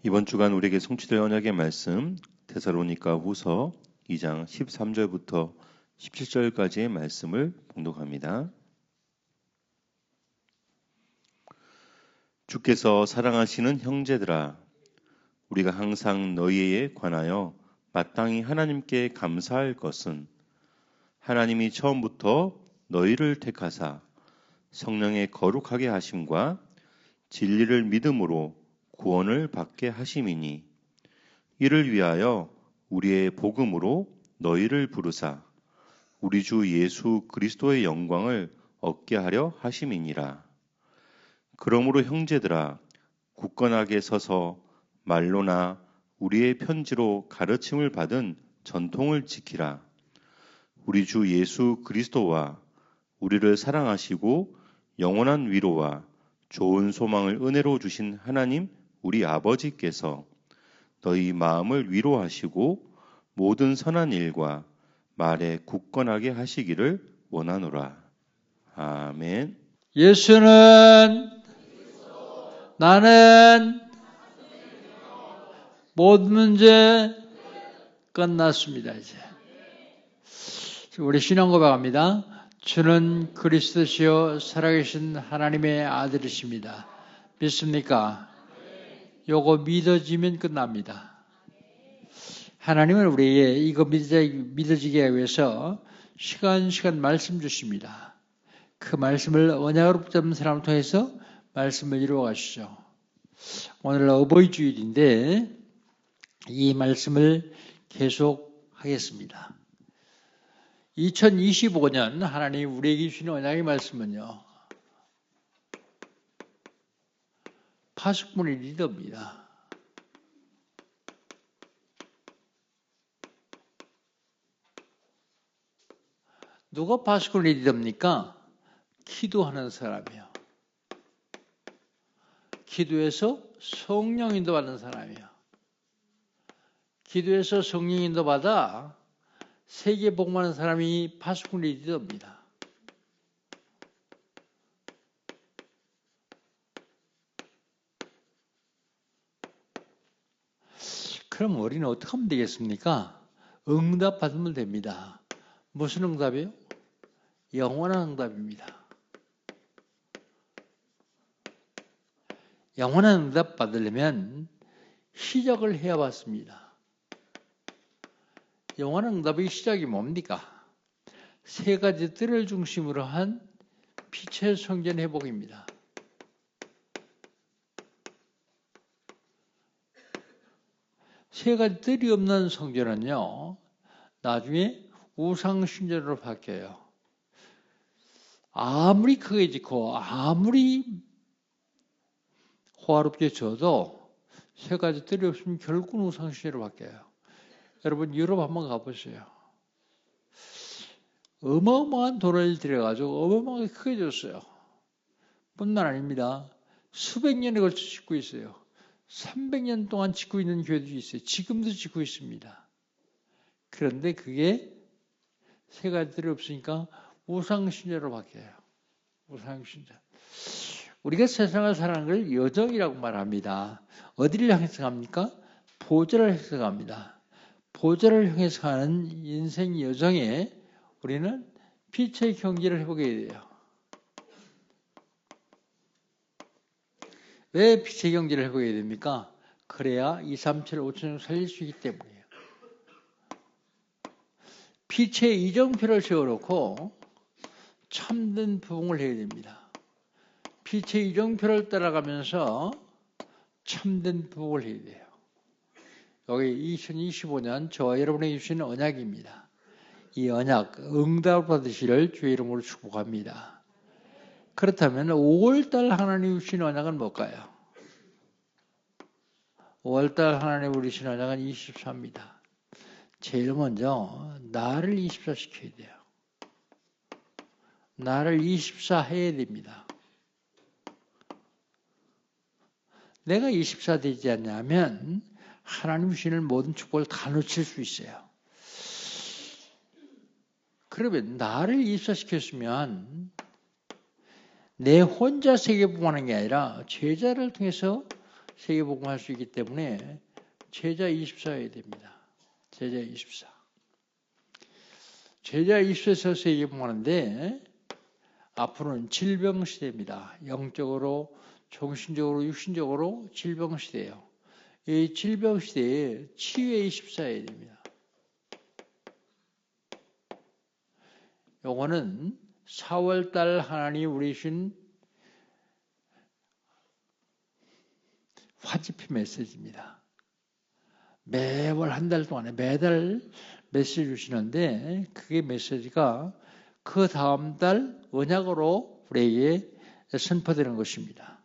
이번 주간 우리에게 성취될 언약의 말씀 데살로니가 후서 2장 13절부터 17절까지의 말씀을 봉독합니다. 주께서 사랑하시는 형제들아, 우리가 항상 너희에 관하여 마땅히 하나님께 감사할 것은 하나님이 처음부터 너희를 택하사 성령의 거룩하게 하심과 진리를 믿음으로 구원을 받게 하심이니, 이를 위하여 우리의 복음으로 너희를 부르사 우리 주 예수 그리스도의 영광을 얻게 하려 하심이니라. 그러므로 형제들아, 굳건하게 서서 말로나 우리의 편지로 가르침을 받은 전통을 지키라. 우리 주 예수 그리스도와 우리를 사랑하시고 영원한 위로와 좋은 소망을 은혜로 주신 하나님 우리 아버지께서 너희 마음을 위로하시고 모든 선한 일과 말에 굳건하게 하시기를 원하노라. 아멘. 예수는 나는 모든 문제 끝났습니다. 이제 우리 신앙 고백합니다. 주는 그리스도시요 살아계신 하나님의 아들이십니다. 믿습니까? 요거 믿어지면 끝납니다. 하나님은 우리에게 이거 믿어지게 하기 위해서 시간 말씀 주십니다. 그 말씀을 언약으로 붙잡는 사람을 통해서 말씀을 이루어 가시죠. 오늘 어버이 주일인데 이 말씀을 계속 하겠습니다. 2025년 하나님 우리에게 주시는 언약의 말씀은요, 파수꾼의 리더입니다. 누가 파수꾼의 리더입니까? 기도하는 사람이요. 기도해서 성령 인도받는 사람이요. 기도해서 성령 인도받아 세계 복음하는 사람이 파수꾼의 리더입니다. 그럼 우리는 어떻게 하면 되겠습니까? 응답 받으면 됩니다. 무슨 응답이요? 영원한 응답입니다. 영원한 응답 받으려면 시작을 해야 받습니다. 영원한 응답의 시작이 뭡니까? 세 가지 뜰을 중심으로 한 빛의 성전 회복입니다. 세 가지 뜰이 없는 성전은요, 나중에 우상신전으로 바뀌어요. 아무리 크게 짓고 아무리 호화롭게 지어도 세 가지 뜰이 없으면 결국은 우상신전으로 바뀌어요. 여러분 유럽 한번 가보세요. 어마어마한 돈을 들여가지고 어마어마하게 크게 졌어요. 뿐만 아닙니다. 수백 년에 걸쳐 짓고 있어요. 300년 동안 짓고 있는 교회들이 있어요. 지금도 짓고 있습니다. 그런데 그게 세 가지들이 없으니까 우상신전으로 바뀌어요. 우상신전. 우리가 세상을 살아가는 걸 여정이라고 말합니다. 어디를 향해서 갑니까? 보좌를 향해서 갑니다. 보좌를 향해서 가는 인생 여정에 우리는 빛의 경지를 회복해야 돼요. 왜 빛의 경지를 회복해야 됩니까? 그래야 2, 3, 7, 5천을 살릴 수 있기 때문이에요. 빛의 이정표를 세워놓고 참된 부흥을 해야 됩니다. 빛의 이정표를 따라가면서 참된 부흥을 해야 돼요. 여기 2025년 저와 여러분에게 주시는 언약입니다. 이 언약 응답을 받으시를 주의 이름으로 축복합니다. 그렇다면 5월달 하나님 주신 언약은 뭘까요? 5월달 하나님 주신 언약은 24입니다. 제일 먼저 나를 24 시켜야 돼요. 나를 24 해야 됩니다. 내가 24 되지 않냐면 하나님 주시는 모든 축복을 다 놓칠 수 있어요. 그러면 나를 24 시켰으면 내 혼자 세계복음하는 게 아니라 제자를 통해서 세계복음할 수 있기 때문에 제자 24여야 됩니다. 제자 24. 제자 24에서 세계복음하는데 앞으로는 질병시대입니다. 영적으로, 정신적으로, 육신적으로 질병시대예요. 이 질병시대에 치유의 24여야 됩니다. 요거는 4월달 하나님이 우리 주신 화집히 메시지입니다. 매월 한 달 동안에 매달 메시지 주시는데 그게 메시지가 그 다음 달 언약으로 우리에게 선포되는 것입니다.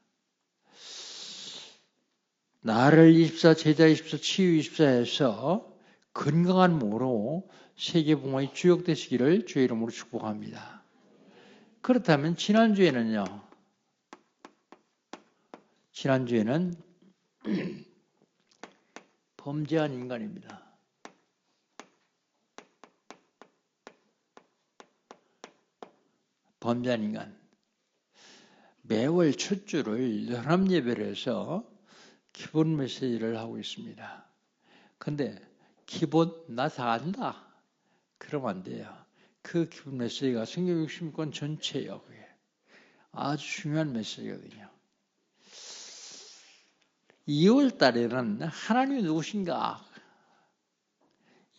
나를 24, 제자 24, 치유 24에서 건강한 몸으로 세계복음의 주역 되시기를 주의 이름으로 축복합니다. 그렇다면 지난주에는요. 지난주에는 범죄한 인간입니다. 범죄한 인간. 매월 첫 주를 연합예배를 해서 기본 메시지를 하고 있습니다. 근데 기본 나 다 안다. 그러면 안 돼요. 그 기본 메시지가 성경 66권 전체예요. 그게. 아주 중요한 메시지거든요. 2월 달에는 하나님이 누구신가?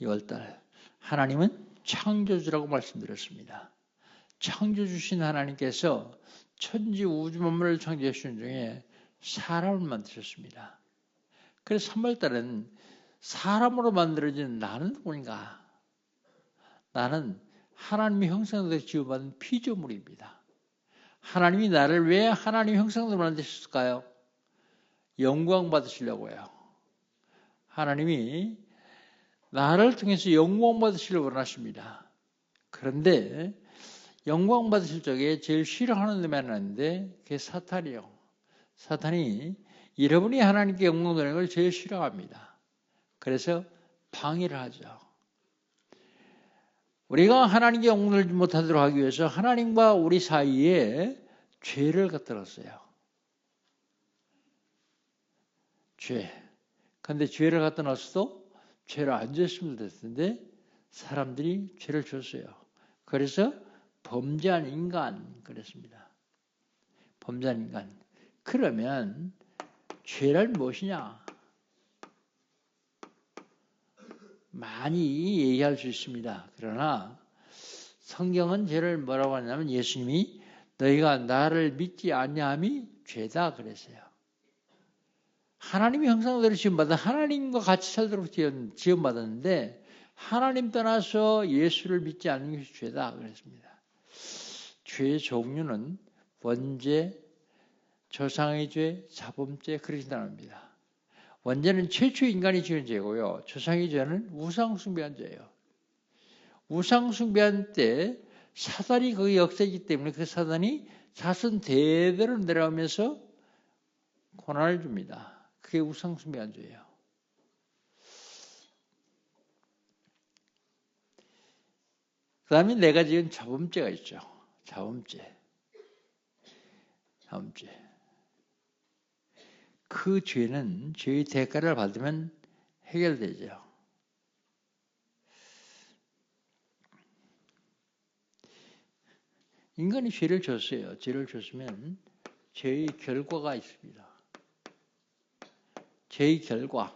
2월 달. 하나님은 창조주라고 말씀드렸습니다. 창조주신 하나님께서 천지 우주 만물을 창조하신 중에 사람을 만드셨습니다. 그래서 3월 달에는 사람으로 만들어진 나는 누구인가? 나는 하나님의 형상대로 지어받은 피조물입니다. 하나님이 나를 왜 하나님의 형상대로 만드셨을까요? 영광 받으시려고요. 하나님이 나를 통해서 영광 받으시려고 원하십니다. 그런데 영광 받으실 적에 제일 싫어하는 놈이 하나 있는데 그게 사탄이요. 사탄이 여러분이 하나님께 영광 돌리는 걸 제일 싫어합니다. 그래서 방해를 하죠. 우리가 하나님께 영광을 돌리지 못하도록 하기 위해서 하나님과 우리 사이에 죄를 갖다 놨어요. 죄. 그런데 죄를 갖다 놨어도 죄를 안 졌으면 됐는데 사람들이 죄를 줬어요. 그래서 범죄한 인간 그랬습니다. 범죄한 인간. 그러면 죄란 무엇이냐? 많이 얘기할 수 있습니다. 그러나 성경은 죄를 뭐라고 하냐면 예수님이 너희가 나를 믿지 아니함이 죄다 그랬어요. 하나님의 형상대로 지음받아 하나님과 같이 살도록 지음받았는데 하나님 떠나서 예수를 믿지 않는 것이 죄다 그랬습니다. 죄의 종류는 원죄, 조상의 죄, 자범죄 그렇게 나눕니다. 원죄는 최초 인간이 지은 죄고요. 조상의 죄는 우상숭배한 죄예요. 우상숭배한 때 사단이 거기 역사이기 때문에 그 사단이 자손 대대로 내려오면서 고난을 줍니다. 그게 우상숭배한 죄예요. 그 다음에 내가 지은 자범죄가 있죠. 자범죄. 그 죄는 죄의 대가를 받으면 해결되죠. 인간이 죄를 졌어요. 죄를 졌으면 죄의 결과가 있습니다. 죄의 결과,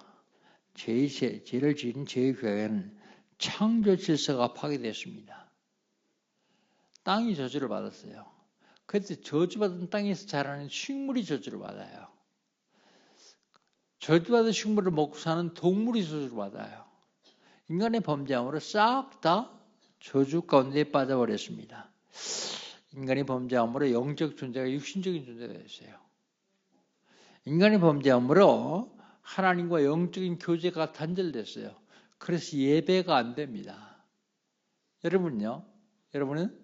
죄를 지은 죄의 결과는 창조 질서가 파괴됐습니다. 땅이 저주를 받았어요. 그때 저주받은 땅에서 자라는 식물이 저주를 받아요. 저주받은 식물을 먹고 사는 동물이 저주를 받아요. 인간의 범죄함으로 싹 다 저주 가운데 빠져버렸습니다. 인간의 범죄함으로 영적 존재가 육신적인 존재가 됐어요. 인간의 범죄함으로 하나님과 영적인 교제가 단절됐어요. 그래서 예배가 안 됩니다. 여러분은요? 여러분은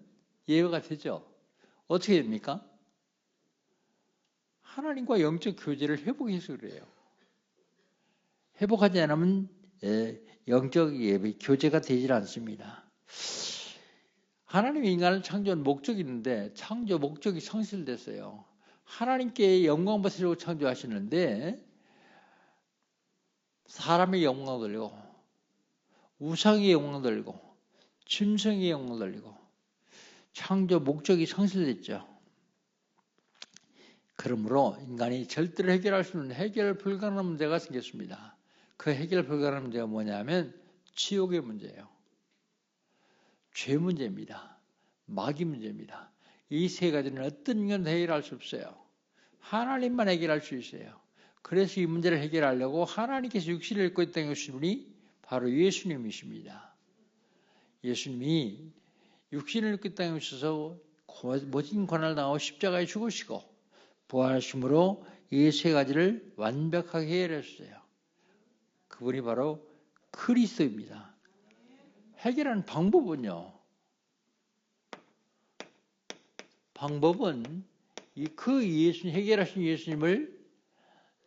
예배가 되죠? 어떻게 됩니까? 하나님과 영적 교제를 회복해서 그래요. 회복하지 않으면 영적 예배, 교제가 되질 않습니다. 하나님이 인간을 창조한 목적이 있는데 창조 목적이 상실됐어요. 하나님께 영광 받으려고 창조하시는데 사람의 영광 돌리고 우상의 영광 돌리고 짐승의 영광 돌리고 창조 목적이 상실됐죠. 그러므로 인간이 절대로 해결할 수 없는 해결 불가능한 문제가 생겼습니다. 그 해결 불가능한 문제가 뭐냐면 지옥의 문제예요. 죄 문제입니다. 마귀 문제입니다. 이 세 가지는 어떤 인간도 해결할 수 없어요. 하나님만 해결할 수 있어요. 그래서 이 문제를 해결하려고 하나님께서 육신을 입고 이 땅에 오신 분이 바로 예수님이십니다. 예수님이 육신을 입고 이 땅에 오셔서 모진 고난을 당하고 십자가에 죽으시고 부활하심으로 이 세 가지를 완벽하게 해결했어요. 그분이 바로 그리스도입니다. 해결하는 방법은요. 방법은 그 예수님, 해결하신 예수님을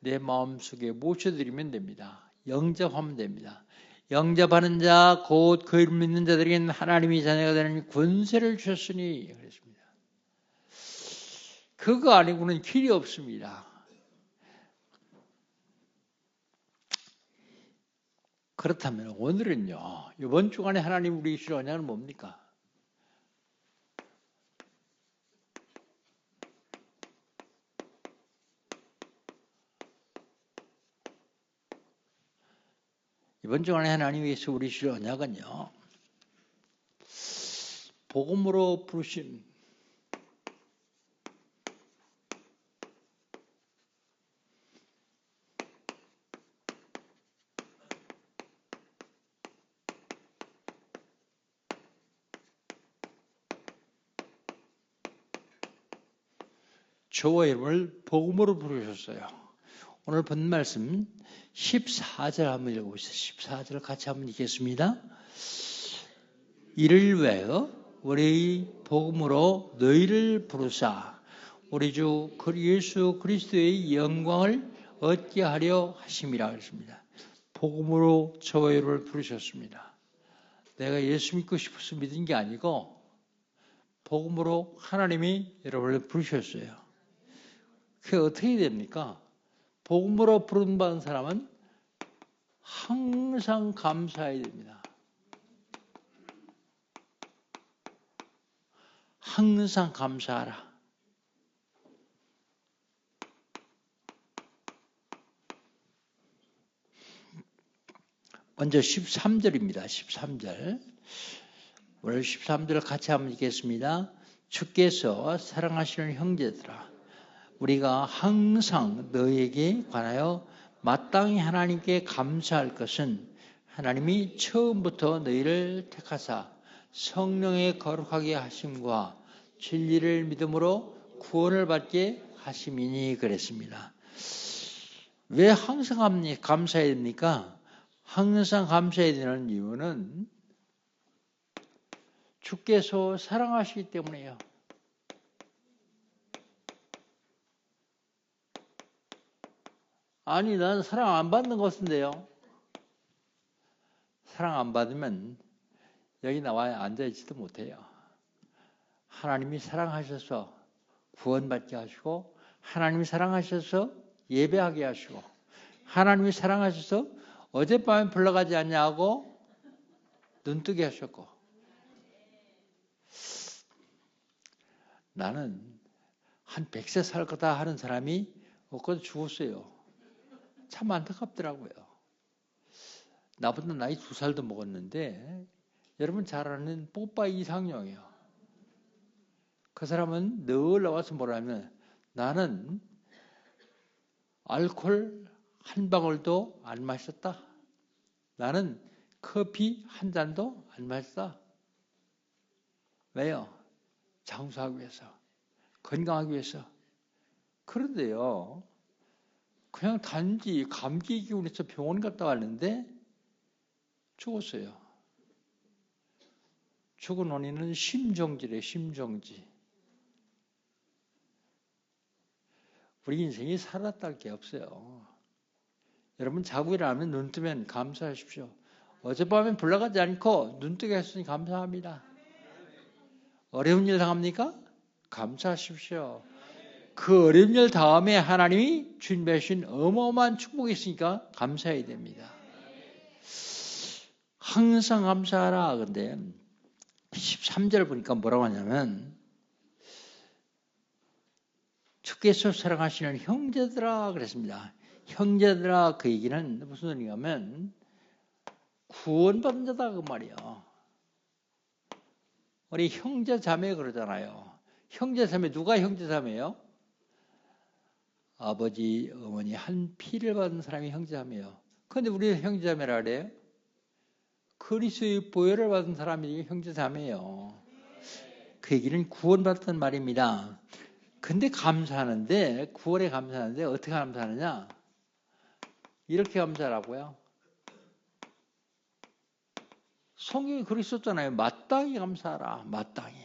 내 마음속에 모셔드리면 됩니다. 영접하면 됩니다. 영접하는 자, 곧 그 이름 믿는 자들에게는 하나님이 자녀가 되는 권세를 주셨으니 그랬습니다. 그거 아니고는 길이 없습니다. 그렇다면 오늘은요. 이번 주간에 하나님 우리 주실 언약은 뭡니까? 이번 주간에 하나님께서 우리 주실 언약은요. 복음으로 부르심. 저와 여러분을 복음으로 부르셨어요. 오늘 본 말씀 14절 한번 읽어보시죠. 14절 같이 한번 읽겠습니다. 이를 위하여 우리 복음으로 너희를 부르사 우리 주 예수 그리스도의 영광을 얻게 하려 하심이라 했습니다. 복음으로 저와 여러분을 부르셨습니다. 내가 예수 믿고 싶어서 믿은 게 아니고 복음으로 하나님이 여러분을 부르셨어요. 그게 어떻게 됩니까? 복음으로 부름받은 사람은 항상 감사해야 됩니다. 항상 감사하라. 먼저 13절입니다. 13절. 오늘 13절을 같이 한번 읽겠습니다. 주께서 사랑하시는 형제들아 우리가 항상 너에게 관하여 마땅히 하나님께 감사할 것은 하나님이 처음부터 너희를 택하사 성령의 거룩하게 하심과 진리를 믿음으로 구원을 받게 하심이니 그랬습니다. 왜 항상 감사해야 됩니까? 항상 감사해야 되는 이유는 주께서 사랑하시기 때문이에요. 아니, 난 사랑 안 받는 것인데요. 사랑 안 받으면 여기 나와 앉아있지도 못해요. 하나님이 사랑하셔서 구원받게 하시고 하나님이 사랑하셔서 예배하게 하시고 하나님이 사랑하셔서 어젯밤에 불러가지 않냐고 눈뜨게 하셨고 나는 한 100세 살 거다 하는 사람이 엊그제 죽었어요. 참 안타깝더라고요. 나보다 나이 2살도 먹었는데 여러분 잘 아는 뽀빠이 이상형이에요. 그 사람은 늘 나와서 뭐라면 나는 알코올 한 방울도 안 마셨다. 나는 커피 한 잔도 안 마셨다. 왜요? 장수하기 위해서. 건강하기 위해서. 그런데요. 그냥 단지 감기 기운에서 병원 갔다 왔는데 죽었어요. 죽은 원인은 심정지래, 심정지. 우리 인생이 살았다는 게 없어요. 여러분 자고 일어나면 눈 뜨면 감사하십시오. 어젯밤에 불러가지 않고 눈 뜨게 했으니 감사합니다. 어려운 일 당합니까? 감사하십시오. 그 어려운 일 다음에 하나님이 준비하신 어마어마한 축복이 있으니까 감사해야 됩니다. 항상 감사하라. 근데 13절 보니까 뭐라고 하냐면 주께서 사랑하시는 형제들아 그랬습니다. 형제들아 그 얘기는 무슨 의미냐면 구원받은 자다 그 말이에요. 우리 형제 자매 그러잖아요. 형제 자매 누가 형제 자매예요? 아버지 어머니 한 피를 받은 사람이 형제 자매예요. 그런데 우리 형제 자매라 그래요? 그리스도의 보혈을 받은 사람이 형제 자매예요. 그 얘기는 구원받던 말입니다. 근데 감사하는데 구원에 감사하는데 어떻게 감사하느냐? 이렇게 감사하라고요. 성경이 그렇게 썼잖아요. 마땅히 감사하라. 마땅히.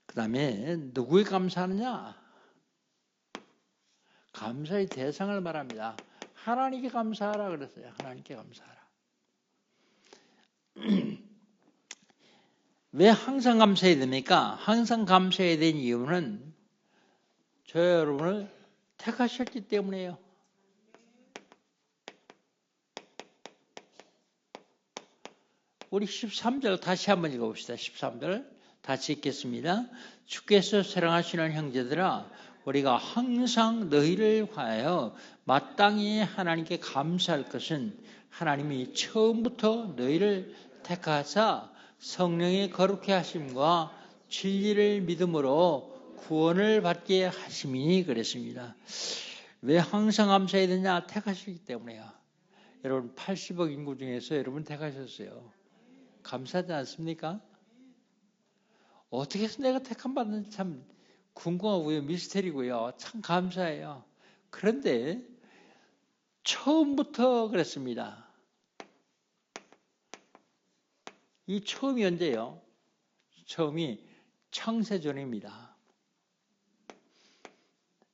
그 다음에 누구에 감사하느냐? 감사의 대상을 말합니다. 하나님께 감사하라 그랬어요. 하나님께 감사하라. 왜 항상 감사해야 됩니까? 항상 감사해야 된 이유는 저 여러분을 택하셨기 때문이에요. 우리 13절 다시 한번 읽어봅시다. 13절 다시 읽겠습니다. 주께서 사랑하시는 형제들아 우리가 항상 너희를 위하여 마땅히 하나님께 감사할 것은 하나님이 처음부터 너희를 택하사 성령의 거룩해 하심과 진리를 믿음으로 구원을 받게 하심이니 그랬습니다. 왜 항상 감사해야 되냐? 택하시기 때문에요. 여러분 80억 인구 중에서 여러분 택하셨어요. 감사하지 않습니까? 어떻게 해서 내가 택함 받는지 참 궁금하고요. 미스테리고요. 참 감사해요. 그런데 처음부터 그랬습니다. 이 처음이 언제요? 처음이 창세전입니다.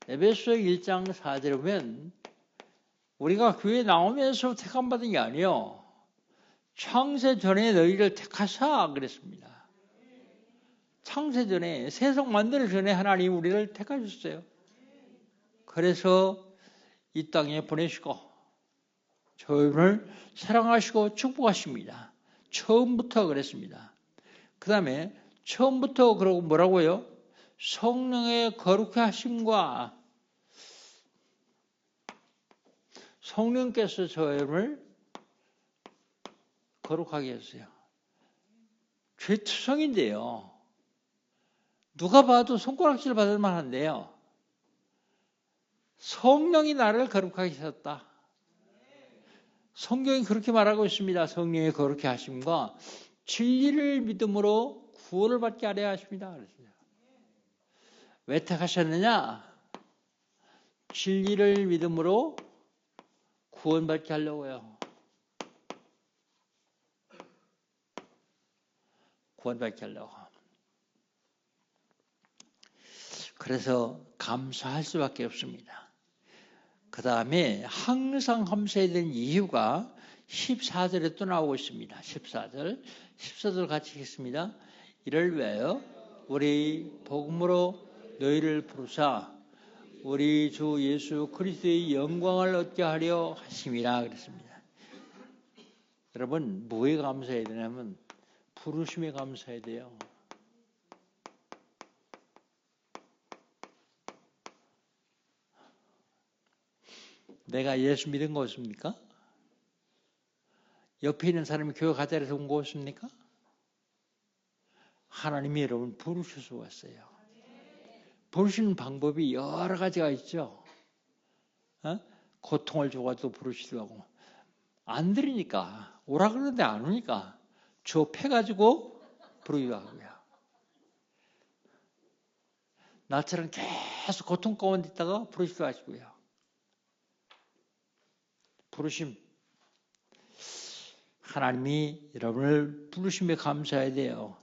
에베소 1장 4절에 보면 우리가 교회에 나오면서 택함 받은 게 아니에요. 창세전에 너희를 택하사 그랬습니다. 창세전에 세상 만들기 전에 하나님 우리를 택하셨어요. 그래서 이 땅에 보내시고 저희를 사랑하시고 축복하십니다. 처음부터 그랬습니다. 그 다음에 처음부터 그러고 뭐라고요? 성령의 거룩해 하심과 성령께서 저희를 거룩하게 했어요. 죄투성인데요. 누가 봐도 손가락질 받을 만한데요. 성령이 나를 거룩하게 하셨다. 성경이 그렇게 말하고 있습니다. 성령의 거룩해 하심과 진리를 믿음으로 구원을 받게 하려 하십니다. 그랬어요. 왜 택하셨느냐? 진리를 믿음으로 구원받게 하려고요. 구원받게 하려고. 그래서 감사할 수밖에 없습니다. 그 다음에 항상 감사해야 되는 이유가 14절에 또 나오고 있습니다. 14절 같이 읽겠습니다. 이를 위하여 우리 복음으로 너희를 부르사 우리 주 예수 그리스도의 영광을 얻게 하려 하심이라 그랬습니다. 여러분 뭐에 감사해야 되냐면 부르심에 감사해야 돼요. 내가 예수 믿은 거 없습니까? 옆에 있는 사람이 교회 가자 해서 온 거 없습니까? 하나님이 여러분 부르셔서 왔어요. 부르시는 방법이 여러 가지가 있죠. 고통을 줘가지고 부르시기도 하고 안 들으니까 오라 그러는데 안 오니까 좁혀가지고 부르기도 하고요. 나처럼 계속 고통 가운데 있다가 부르시기도 하시고요. 부르심. 하나님이 여러분을 부르심에 감사해야 돼요.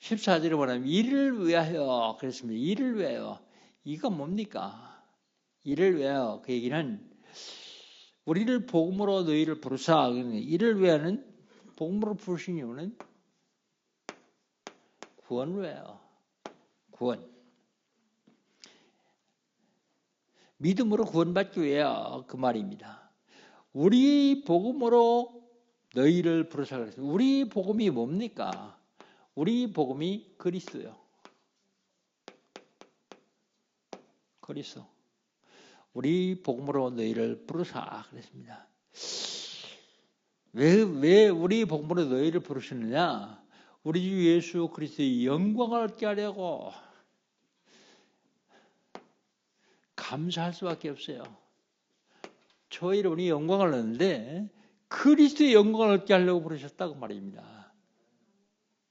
14절에 보면 이를 위하여 그랬습니다. 이를 위하여. 이가 뭡니까? 이를 위하여. 그 얘기는 우리를 복음으로 너희를 부르사. 이를 위하여는 복음으로 부르신 이유는 구원을 위하여. 구원. 믿음으로 구원받기 위하여 그 말입니다. 우리 복음으로 너희를 부르사 그랬어요. 우리 복음이 뭡니까? 우리 복음이 그리스도요. 그리스도. 우리 복음으로 너희를 부르사 그랬습니다. 왜 우리 복음으로 너희를 부르시느냐? 우리 주 예수 그리스도의 영광을 얻게 하려고 감사할 수밖에 없어요. 저희를 우리 영광을 얻는데 그리스도의 영광을 얻게 하려고 부르셨다고 말입니다.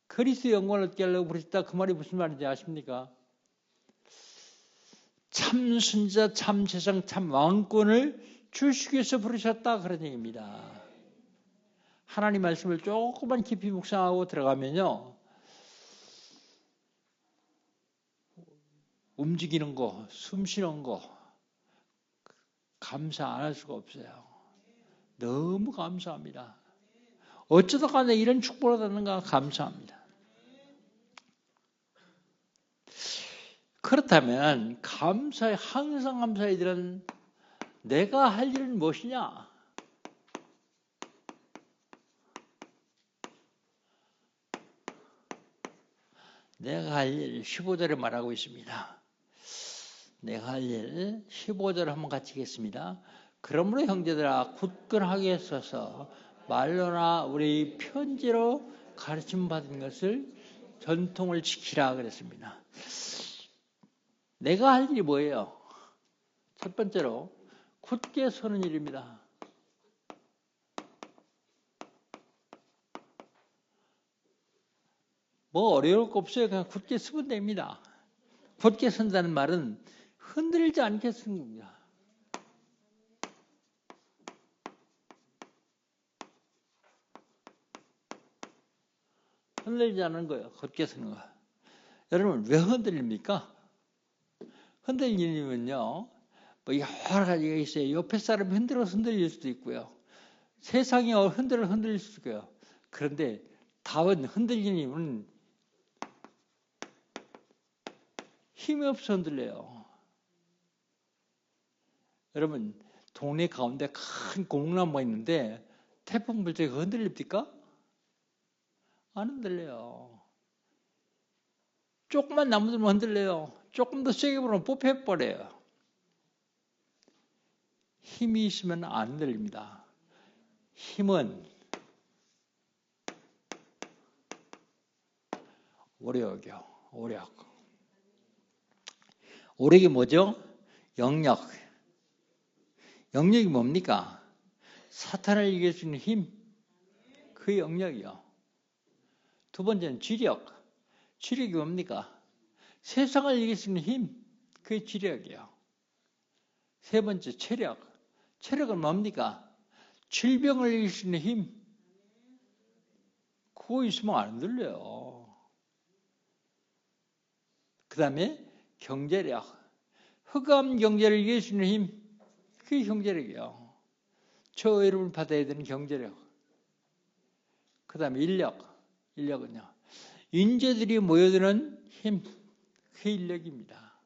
그리스도의 영광을 얻게 하려고 부르셨다. 그 말이 무슨 말인지 아십니까? 참 순자, 참 세상, 참 왕권을 주시기 위해서 부르셨다. 그런 얘기입니다. 하나님 말씀을 조금만 깊이 묵상하고 들어가면요. 움직이는 거, 숨 쉬는 거 감사 안 할 수가 없어요. 너무 감사합니다. 어쩌다가 내 이런 축복을 받는가 감사합니다. 그렇다면 항상 감사해야 되는 내가 할 일은 무엇이냐? 내가 할 일 15절에 말하고 있습니다. 내가 할 일 15절 한번 같이 읽겠습니다. 그러므로 형제들아 굳건하게 서서 말로나 우리 편지로 가르침 받은 것을 전통을 지키라 그랬습니다. 내가 할 일이 뭐예요? 첫 번째로 굳게 서는 일입니다. 뭐 어려울 거 없어요. 그냥 굳게 서면 됩니다. 굳게 선다는 말은 흔들리지 않게 서는 겁니다. 흔들리지 않는 거예요. 굳게 서는 거. 여러분 왜 흔들립니까? 흔들리면요. 뭐 여러 가지가 있어요. 옆에 사람이 흔들어서 흔들릴 수도 있고요. 세상이 흔들릴 수도 있고요. 그런데 답은 흔들리는 힘이 없어 흔들려요. 여러분 동네 가운데 큰 공나무가 있는데 태풍 불 때 흔들립니까? 안 흔들려요. 조금만 나무들면 흔들려요. 조금 더 세게 불으면 뽑혀버려요. 힘이 있으면 안 흔들립니다. 힘은 오력. 오력이 뭐죠? 영력. 영력이 뭡니까? 사탄을 이길 수 있는 힘. 그 영력이요. 두 번째는 지력. 지력이 뭡니까? 세상을 이길 수 있는 힘. 그게 지력이요. 세 번째 체력. 체력은 뭡니까? 질병을 이길 수 있는 힘. 그거 있으면 안 흔들려요. 그 다음에 경제력. 흑암 경제를 이길 수 있는 힘. 그게 경제력이요. 저 여러분 받아야 되는 경제력. 그 다음에 인력은요. 인재들이 모여드는 힘. 그게 인력입니다.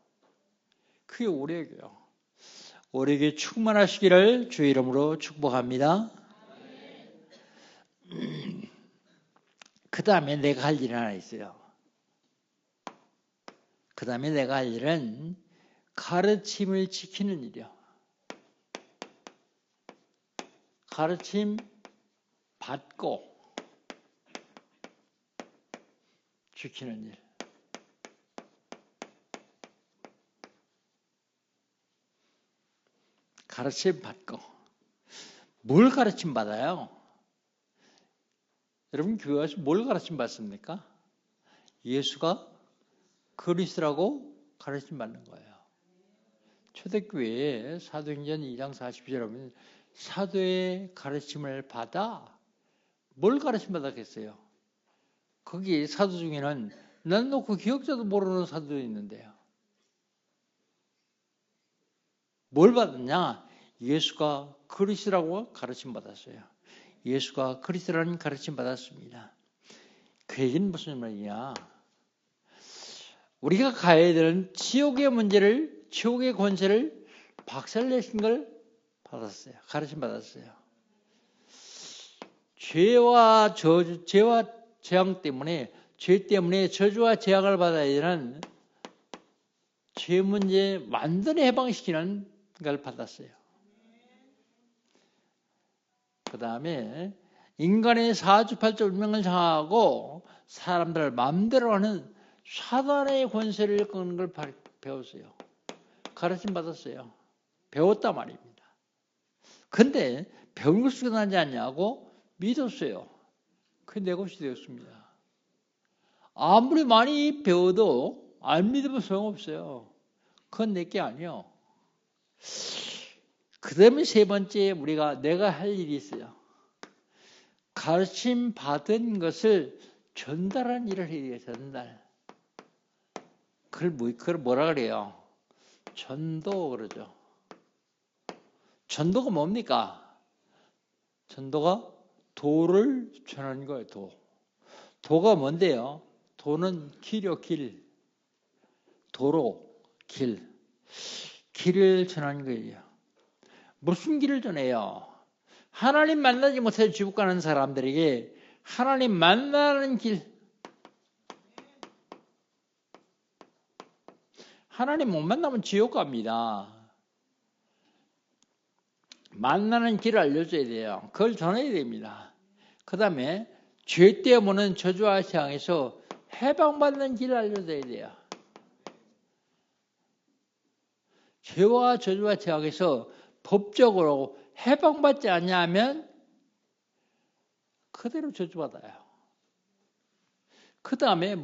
그게 오력이요. 오력에 충만하시기를 주의 이름으로 축복합니다. 그 다음에 내가 할 일이 하나 있어요. 그 다음에 내가 할 일은 가르침을 지키는 일이요. 가르침 받고 지키는 일. 가르침 받고. 뭘 가르침 받아요? 여러분 교회 와서 뭘 가르침 받습니까? 예수가 그리스도라고 가르침 받는 거예요. 초대교회에 사도행전 2장 40절에 보면 사도의 가르침을 받아 뭘 가르침 받았겠어요? 거기 사도 중에는 난 놓고 기억자도 모르는 사도도 있는데요. 뭘 받았냐? 예수가 그리스도라고 가르침 받았어요. 예수가 그리스도라는 가르침 받았습니다. 그 얘기는 무슨 말이냐? 우리가 가야 되는 지옥의 문제를, 지옥의 권세를 박살 내신 걸 받았어요. 가르침 받았어요. 죄와 재앙 때문에, 죄 때문에 저주와 재앙을 받아야 되는 죄 문제 완전히 해방시키는 걸 받았어요. 그 다음에 인간의 사주팔자 운명을 장하고 사람들을 마음대로 하는 사단의 권세를 끄는 걸 배웠어요. 가르침 받았어요. 배웠단 말입니다. 근데 배운 것이 끝나지 않냐고 믿었어요. 그게 내 것이 되었습니다. 아무리 많이 배워도 안 믿으면 소용없어요. 그건 내게 아니요. 그 다음에 세 번째 우리가 내가 할 일이 있어요. 가르침 받은 것을 전달하는 일을 해야 돼요. 전달. 그걸 뭐라 그래요? 전도 그러죠. 전도가 뭡니까? 전도가 도를 전하는 거예요. 도가 뭔데요? 도는 길이요. 길. 도로, 길. 길을 전하는 거예요. 무슨 길을 전해요? 하나님 만나지 못해 지옥 가는 사람들에게 하나님 만나는 길. 하나님 못 만나면 지옥 갑니다. 만나는 길을 알려줘야 돼요. 그걸 전해야 됩니다. 그 다음에 죄 때문에 저주와 재앙에서 해방받는 길을 알려줘야 돼요. 죄와 저주와 재앙에서 법적으로 해방받지 않냐면 그대로 저주받아요. 그 다음에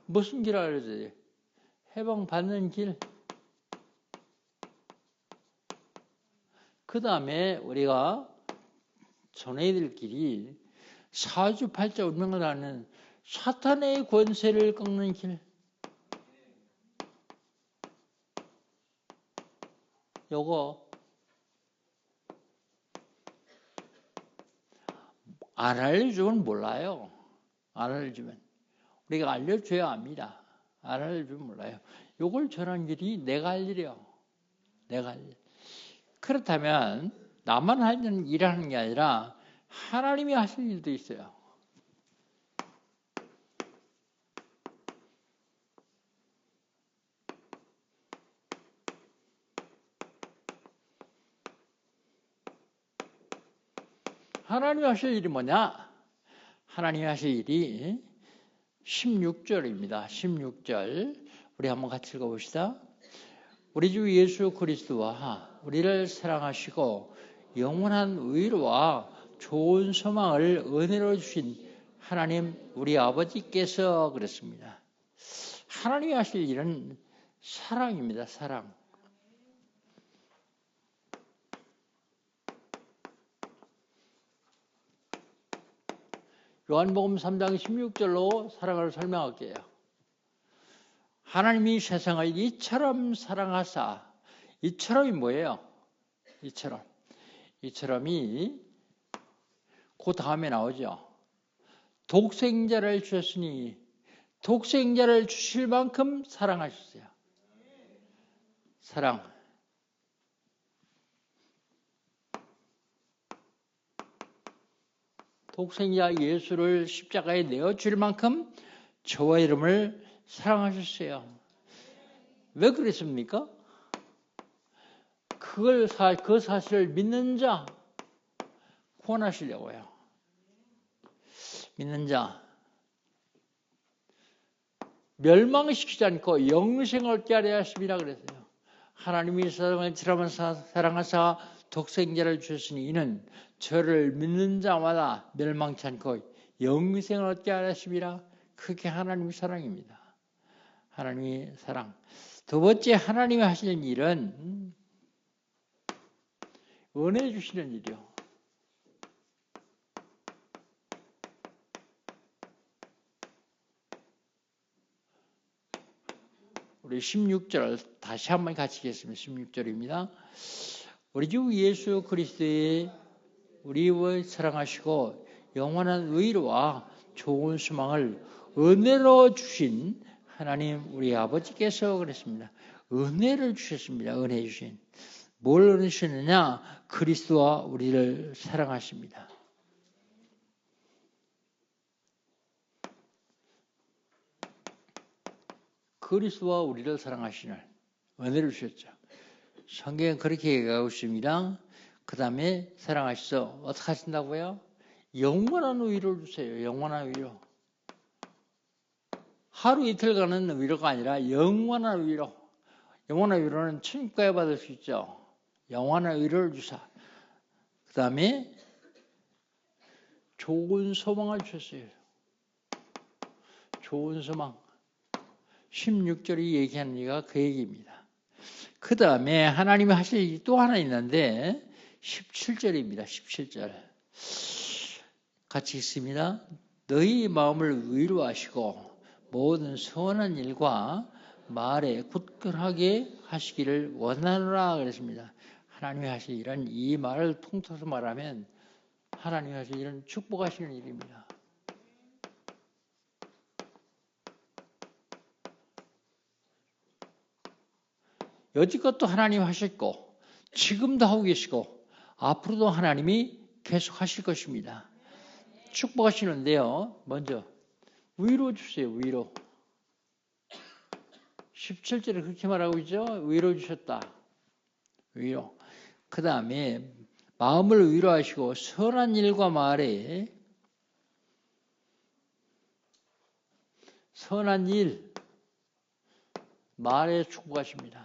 무슨 길을 알려줘야 돼요? 해방받는 길. 그 다음에 우리가 전해야 될 길이 사주팔자 운명을 하는 사탄의 권세를 꺾는 길. 요거 안 알려주면 몰라요. 안 알려주면. 우리가 알려줘야 합니다. 안 알려주면 몰라요. 요걸 전하는 길이 내가 할 일이요. 내가 할 일. 그렇다면 나만 하는 일하는 게 아니라 하나님이 하실 일도 있어요. 하나님이 하실 일이 뭐냐? 하나님이 하실 일이 16절입니다. 16절 우리 한번 같이 읽어봅시다. 우리 주 예수 그리스도와 우리를 사랑하시고 영원한 의로와 좋은 소망을 은혜로 주신 하나님 우리 아버지께서 그랬습니다. 하나님이 하실 일은 사랑입니다. 사랑. 요한복음 3장 16절로 사랑을 설명할게요. 하나님이 세상을 이처럼 사랑하사. 이처럼이 뭐예요? 이처럼이 그 다음에 나오죠. 독생자를 주셨으니 독생자를 주실 만큼 사랑하셨어요. 사랑. 독생자 예수를 십자가에 내어줄 만큼 저와 여러분을 사랑하셨어요. 왜 그랬습니까? 그 사실을 믿는 자 구원하시려고요. 믿는 자 멸망시키지 않고 영생을 얻게 하려 하심이라 그랬어요. 하나님이 세상을 사랑하사 독생자를 주셨으니 이는 저를 믿는 자마다 멸망치 않고 영생을 얻게 하려 하심이라. 그게 하나님의 사랑입니다. 하나님의 사랑. 두 번째 하나님이 하시는 일은 은혜 주시는 일이요. 우리 16절 다시 한번 같이 읽겠습니다. 16절입니다. 우리 주 예수 그리스도의 우리를 사랑하시고 영원한 의로와 좋은 소망을 은혜로 주신 하나님 우리 아버지께서 그랬습니다. 은혜를 주셨습니다. 은혜 주신. 뭘 은혜 주셨느냐? 그리스도와 우리를 사랑하십니다. 그리스도와 우리를 사랑하시는 은혜를 주셨죠. 성경은 그렇게 얘기하고 있습니다. 그 다음에 사랑하셔서 어떻게 하신다고요? 영원한 위로를 주세요. 영원한 위로. 하루 이틀 가는 위로가 아니라 영원한 위로. 영원한 위로는 천국 가야 받을 수 있죠. 영원한 위로를 주사. 그 다음에 좋은 소망을 주셨어요. 좋은 소망. 16절이 얘기하는 얘기가 그 얘기입니다. 그 다음에 하나님이 하실 일이 또 하나 있는데 17절입니다. 17절. 같이 읽습니다. 너희 마음을 위로하시고 모든 선한 일과 말에 굳건하게 하시기를 원하노라 그랬습니다. 하나님이 하실 일은 이 말을 통틀어서 말하면 하나님이 하실 일은 축복하시는 일입니다. 여지껏도 하나님 하셨고 지금도 하고 계시고 앞으로도 하나님이 계속 하실 것입니다. 축복하시는데요. 먼저 위로 주세요. 위로. 17절에 그렇게 말하고 있죠. 위로 주셨다. 위로. 그 다음에 마음을 위로하시고 선한 일과 말에 선한 일 말에 축복하십니다.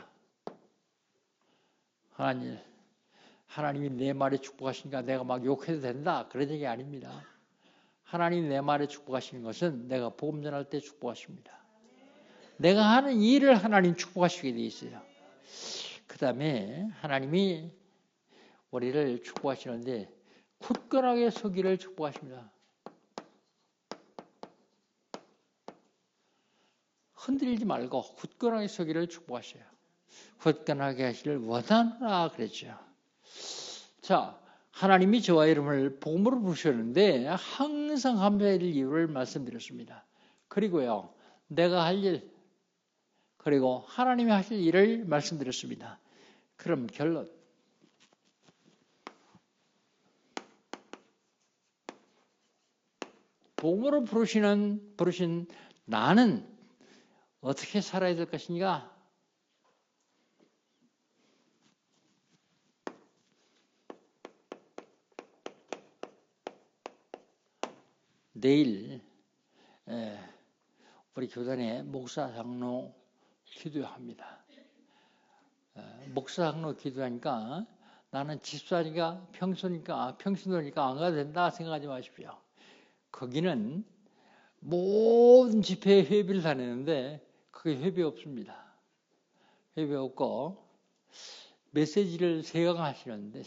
하나님이 내 말에 축복하시니까 내가 막 욕해도 된다. 그런 얘기 아닙니다. 하나님 내 말에 축복하시는 것은 내가 복음 전할 때 축복하십니다. 내가 하는 일을 하나님 축복하시게 돼 있어요. 그 다음에 하나님이 우리를 축복하시는데 굳건하게 서기를 축복하십니다. 흔들리지 말고 굳건하게 서기를 축복하셔요. 굳건하게 하시기를 원하노라 그랬죠. 자, 하나님이 저와 여러분을 복음으로 부르셨는데 항상 감사해야 될 이유를 말씀드렸습니다. 그리고요, 내가 할 일, 그리고 하나님이 하실 일을 말씀드렸습니다. 그럼 결론. 복음으로 부르신 나는 어떻게 살아야 될 것인가? 내일 우리 교단에 목사 장로 기도합니다. 목사 장로 기도하니까 나는 집사니까 평소니까 안 가도 된다 생각하지 마십시오. 거기는 모든 집회에 회비를 다 내는데 그게 회비 없습니다. 회비 없고 메시지를 세강하는데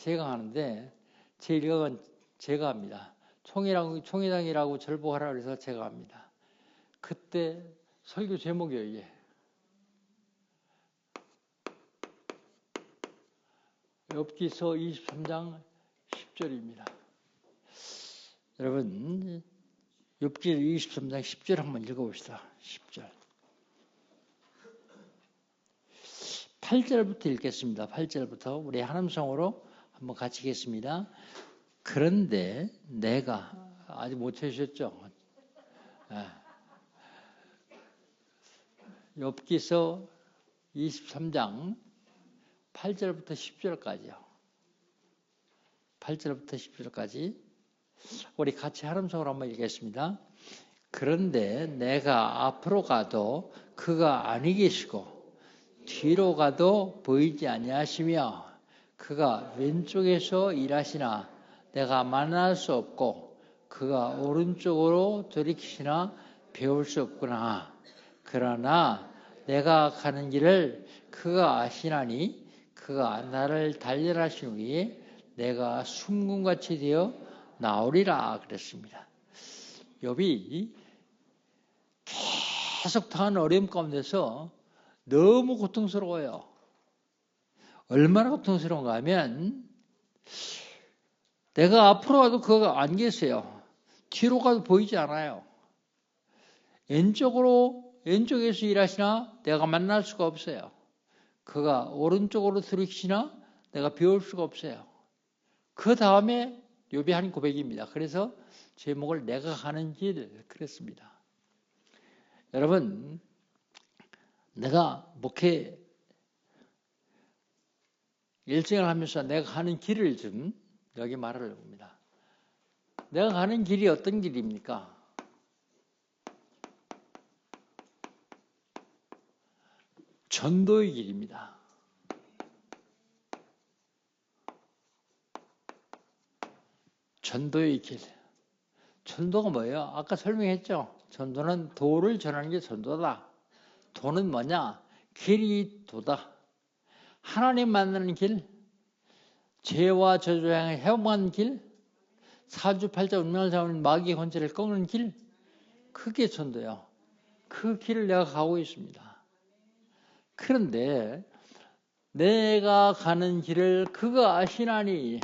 제 일각은 제가 합니다. 총회장이라고 절보하라 그래서 제가 합니다. 그때 설교 제목이에요, 이게. 욥기서 23장 10절입니다. 여러분, 욥기 23장 10절 한번 읽어봅시다. 10절. 8절부터 읽겠습니다. 8절부터 우리 하남성으로 한번 같이 읽겠습니다. 그런데 내가 아직 못 찾으셨죠? 욥기서 23장 8절부터 10절까지요. 8절부터 10절까지 우리 같이 하남성으로 한번 읽겠습니다. 그런데 내가 앞으로 가도 그가 아니 계시고 뒤로 가도 보이지 아니하시며 그가 왼쪽에서 일하시나 내가 만날 수 없고 그가 오른쪽으로 돌이키시나 배울 수 없구나. 그러나 내가 가는 길을 그가 아시나니 그가 나를 단련하신 후에 내가 순금같이 되어 나오리라 그랬습니다. 욥이 계속 당한 어려움 가운데서 너무 고통스러워요. 얼마나 고통스러운가 하면 내가 앞으로 가도 그가 안 계세요. 뒤로 가도 보이지 않아요. 왼쪽에서 일하시나 내가 만날 수가 없어요. 그가 오른쪽으로 들이키시나 내가 비울 수가 없어요. 그 다음에 욥이 한 고백입니다. 그래서 제목을 내가 가는 길 그랬습니다. 여러분, 내가 목회 일정을 하면서 내가 가는 길을 좀 여기 말하려고 합니다. 내가 가는 길이 어떤 길입니까? 전도의 길입니다. 전도의 길. 전도가 뭐예요? 아까 설명했죠? 전도는 도를 전하는 게 전도다. 도는 뭐냐? 길이 도다. 하나님 만나는 길, 죄와 저주 향해 회복하는 길, 사주팔자 운명을 잡는 마귀의 권세를 꺾는 길, 그게 전도예요. 그 길을 내가 가고 있습니다. 그런데 내가 가는 길을 그가 아시나니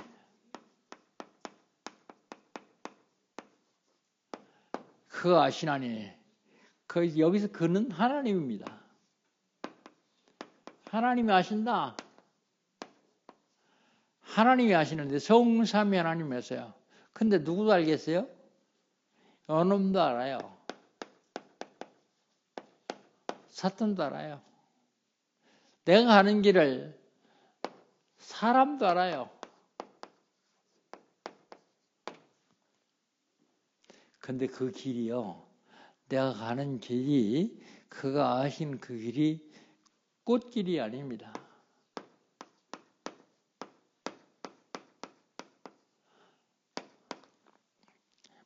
그가 아시나니 여기서 그는 하나님입니다. 하나님이 아신다. 하나님이 아시는데 성삼위 하나님이었어요. 근데 누구도 알겠어요? 요놈도 알아요. 사탄도 알아요. 내가 가는 길을 사람도 알아요. 근데 그 길이요. 내가 가는 길이 그가 아신 그 길이 꽃길이 아닙니다.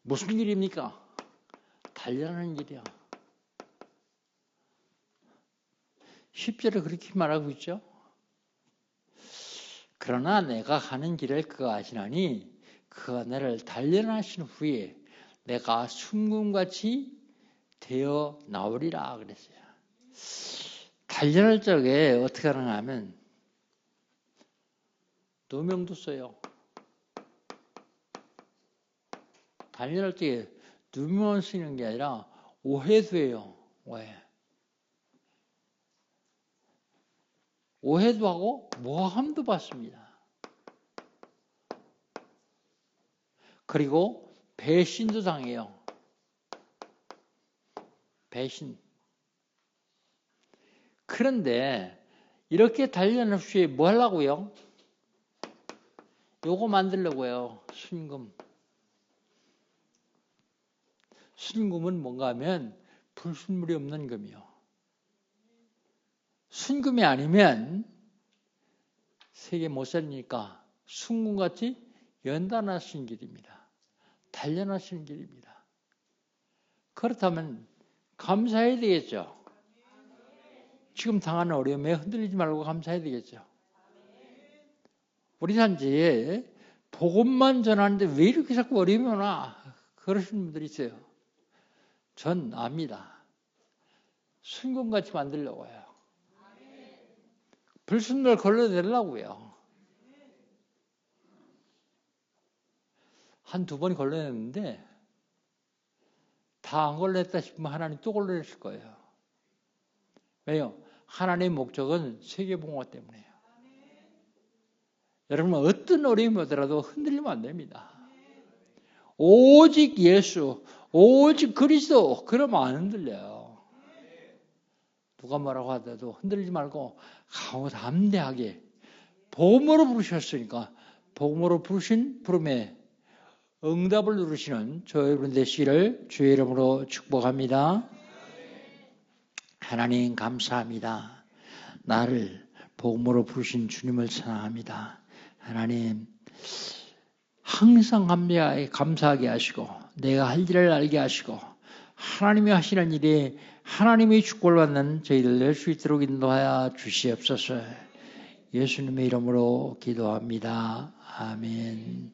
무슨 길입니까? 달려가는 길이야. 10절에 그렇게 말하고 있죠. 그러나 내가 가는 길을 그가 아시나니 그가 나를 단련하신 후에 내가 순금같이 되어 나오리라 그랬어요. 단련할 적에 어떻게 하는가 하면 누명도 써요. 단련할 적에 누명을 쓰는 게 아니라 오해도 해요. 오해도 하고 모함도 받습니다. 그리고 배신도 당해요. 배신. 그런데 이렇게 단련할 시에 뭐 하려고요? 요거 만들려고요. 순금. 순금은 뭔가 하면 불순물이 없는 금이요. 순금이 아니면 세계 못 살리니까 순금같이 연단하신 길입니다. 단련하시는 길입니다. 그렇다면 감사해야 되겠죠. 지금 당하는 어려움에 흔들리지 말고 감사해야 되겠죠. 우리 단지에 복음만 전하는데 왜 이렇게 자꾸 어려움이 오나 그러시는 분들이 있어요. 전 압니다. 순금같이 만들려고 해요. 불순물 걸러내려고요. 한두 번 걸러냈는데 다 안 걸렸다 싶으면 하나님 또 걸러냈을 거예요. 왜요? 하나님의 목적은 세계봉화 때문에요. 여러분 어떤 어려움이 오더라도 흔들리면 안 됩니다. 오직 예수, 오직 그리스도 그러면 안 흔들려요. 누가 뭐라고 하더라도 흔들리지 말고 담대하게 복음으로 부르셨으니까 복음으로 부르신 부름에 응답을 누르시는 저 여러분 되시기를 주의 이름으로 축복합니다. 하나님 감사합니다. 나를 복음으로 부르신 주님을 찬양합니다. 하나님 항상 감사하게 하시고 내가 할 일을 알게 하시고 하나님이 하시는 일이 하나님의 축복을 받는 저희들 낼 수 있도록 인도하여 주시옵소서. 예수님의 이름으로 기도합니다. 아멘.